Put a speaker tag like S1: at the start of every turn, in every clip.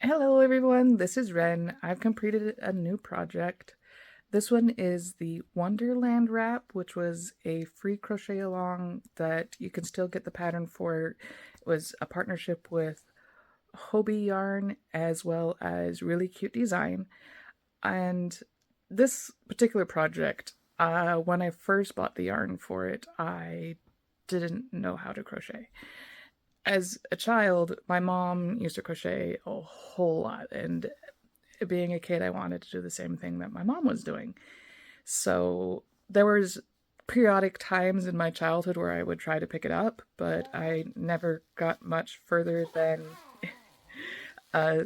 S1: Hello everyone, this is Ren. I've completed a new project. This one is the Wonderland Wrap, which was a free crochet along that you can still get the pattern for. It was a partnership with Hobie Yarn as well as Really Cute Design. And this particular project, when I first bought the yarn for it, I didn't know how to crochet. As a child, my mom used to crochet a whole lot, and being a kid, I wanted to do the same thing that my mom was doing. So there was periodic times in my childhood where I would try to pick it up, but I never got much further than a,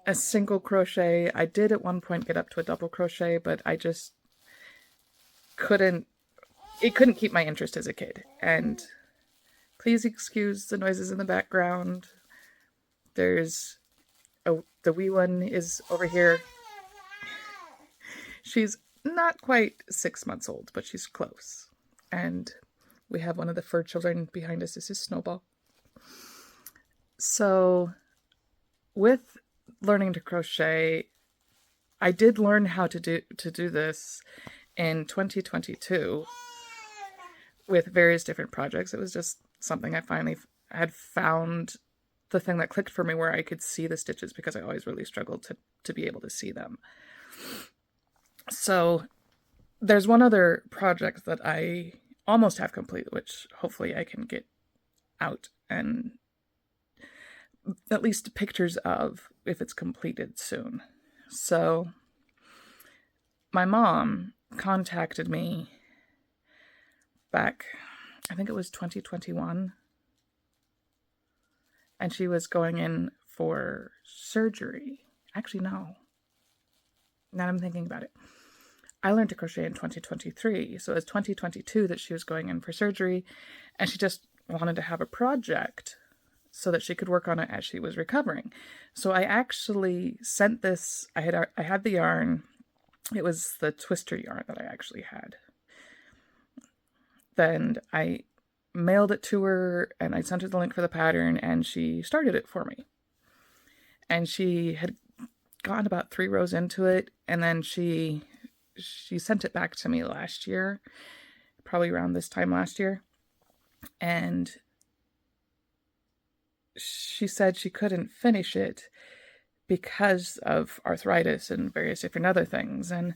S1: a single crochet. I did at one point get up to a double crochet, but I just couldn't, it couldn't keep my interest as a kid. And please excuse the noises in the background. There's the wee one is over here. She's not quite 6 months old, but she's close. And we have one of the fur children behind us. This is Snowball. So with learning to crochet, I did learn how to do this in 2022 with various different projects. It was just something I finally had found the thing that clicked for me where I could see the stitches, because I always really struggled to be able to see them. So there's one other project that I almost have complete, which hopefully I can get out and at least pictures of if it's completed soon. So my mom contacted me back, I think it was 2021, and she was going in for surgery. Actually, no. Now I'm thinking about it. I learned to crochet in 2023, so it was 2022 that she was going in for surgery, and she just wanted to have a project so that she could work on it as she was recovering. So I actually sent this, I had the yarn. It was the twister yarn that I actually had. Then I mailed it to her and I sent her the link for the pattern, and she started it for me. And she had gotten about 3 rows into it, and then she sent it back to me last year, probably around this time last year. And she said she couldn't finish it because of arthritis and various different other things. And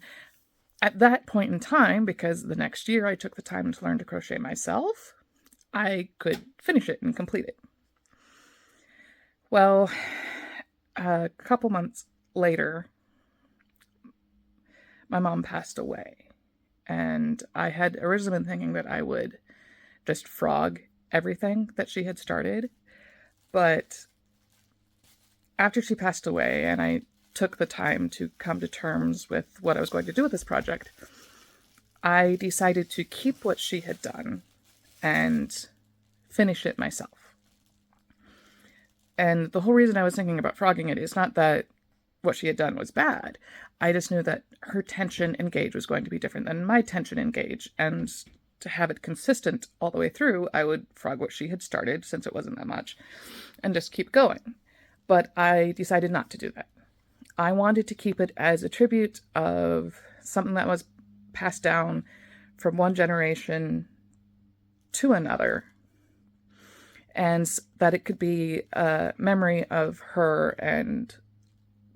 S1: at that point in time, because the next year I took the time to learn to crochet myself, I could finish it and complete it. Well, a couple months later, my mom passed away. And I had originally been thinking that I would just frog everything that she had started. But after she passed away and I took the time to come to terms with what I was going to do with this project, I decided to keep what she had done and finish it myself. And the whole reason I was thinking about frogging it is not that what she had done was bad. I just knew that her tension and gauge was going to be different than my tension and gauge. And to have it consistent all the way through, I would frog what she had started, since it wasn't that much, and just keep going. But I decided not to do that. I wanted to keep it as a tribute of something that was passed down from one generation to another, and that it could be a memory of her and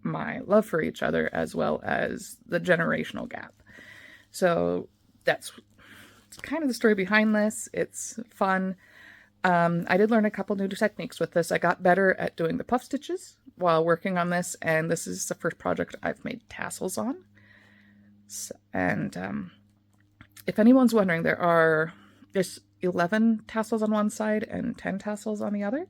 S1: my love for each other, as well as the generational gap. So that's kind of the story behind this. It's fun. I did learn a couple new techniques with this. I got better at doing the puff stitches while working on this, and this is the first project I've made tassels on. And if anyone's wondering, there's 11 tassels on one side and 10 tassels on the other.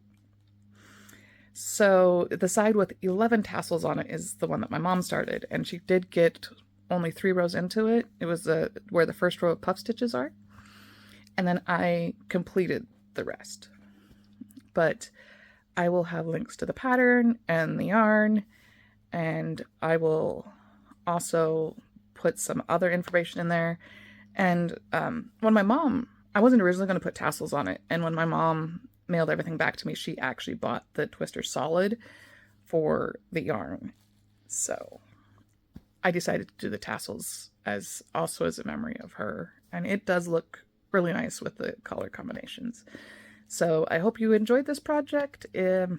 S1: So the side with 11 tassels on it is the one that my mom started, and she did get only 3 rows into it. It was where the first row of puff stitches are, and then I completed the rest. But I will have links to the pattern and the yarn, and I will also put some other information in there. And when my mom, I wasn't originally going to put tassels on it, and when my mom mailed everything back to me, she actually bought the twister solid for the yarn. So I decided to do the tassels as also as a memory of her. And it does look really nice with the color combinations. So I hope you enjoyed this project. If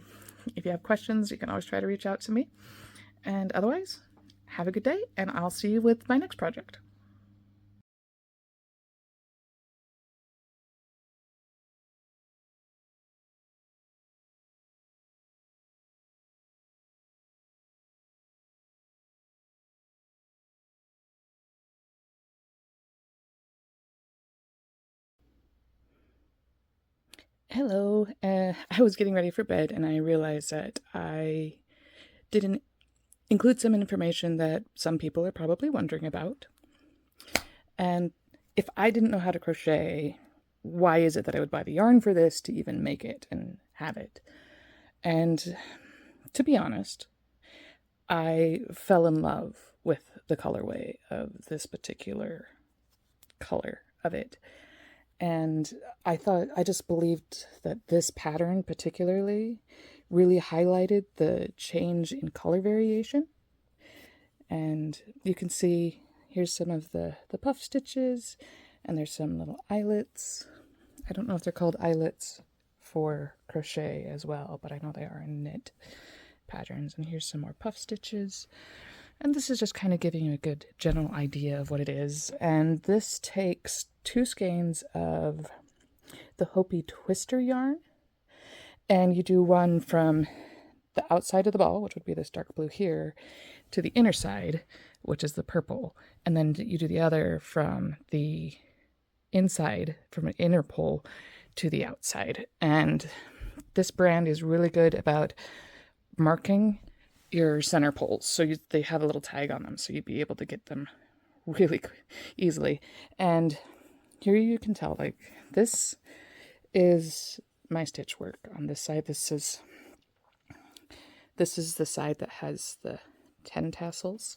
S1: you have questions, you can always try to reach out to me. And otherwise, have a good day, and I'll see you with my next project. Hello. I was getting ready for bed and I realized that I didn't include some information that some people are probably wondering about. And if I didn't know how to crochet, why is it that I would buy the yarn for this to even make it and have it? And to be honest, I fell in love with the colorway of this particular color of it. And I just believed that this pattern particularly really highlighted the change in color variation. And you can see here's some of the puff stitches, and there's some little eyelets. I don't know if they're called eyelets for crochet as well, but I know they are in knit patterns. And here's some more puff stitches. And this is just kind of giving you a good general idea of what it is. And this takes 2 skeins of the Hopi Twister yarn. And you do one from the outside of the ball, which would be this dark blue here, to the inner side, which is the purple. And then you do the other from the inside, from an inner pole to the outside. And this brand is really good about marking your center poles, so they have a little tag on them, so you'd be able to get them really easily. And here you can tell, like, this is my stitch work on this side. This is the side that has the 10 tassels.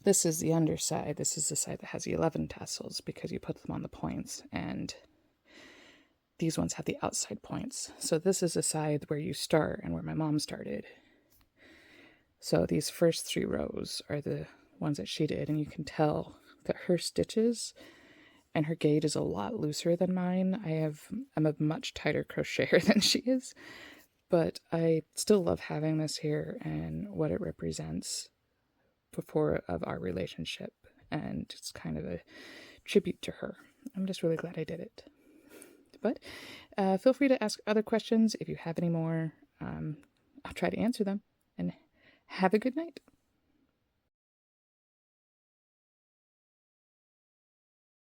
S1: This is the underside. This is the side that has the 11 tassels because you put them on the points, and these ones have the outside points. So this is the side where you start and where my mom started. So these first 3 rows are the ones that she did, and you can tell that her stitches and her gauge is a lot looser than mine. I'm a much tighter crocheter than she is, but I still love having this here and what it represents before of our relationship, and it's kind of a tribute to her. I'm just really glad I did it. But feel free to ask other questions if you have any more. I'll try to answer them. And have a good night.